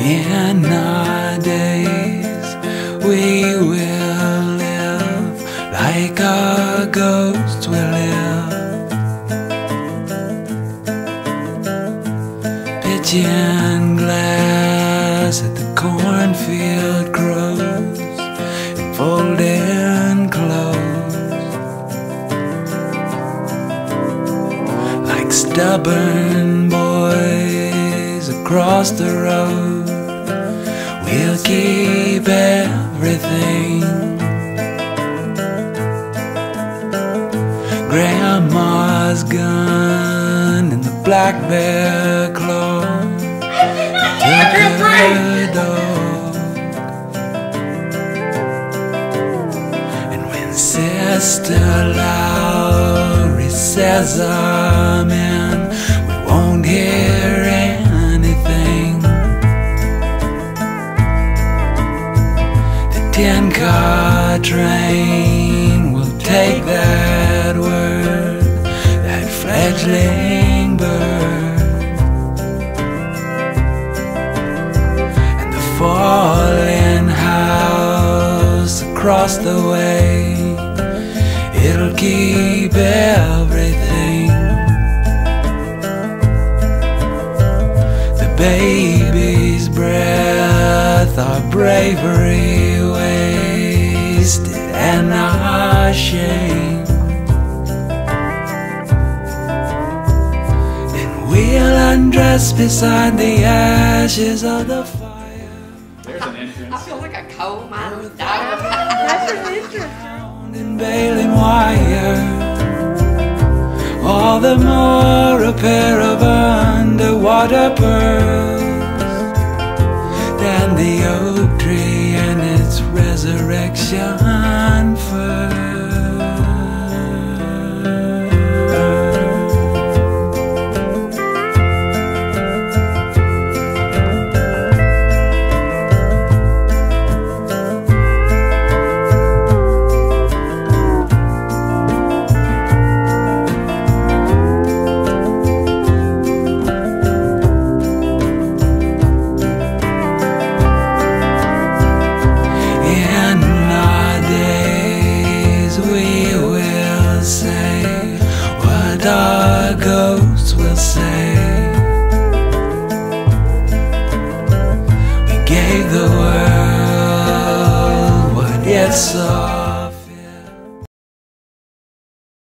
In our days we will live like our ghosts will live. Pitching glass at the cornfield grows and folding clothes. Like stubborn boys across the road, we'll keep everything. Grandma's gun and the black bear claw took her dog. And when Sister Lowry says amen, we won't hear anything. The 10-car train will take that word, that fledgling bird, and the falling house across the way, it'll keep everything. The baby's breath, our bravery wasted, and our shame. Then we'll undress beside the ashes of the fire. There's an entrance. I feel like a coal mine diver. That's an entrance. And baling wire, all the more a pair of underwater pearls than the oak tree and its resurrection fur. Our ghosts will say, we gave the world what it saw.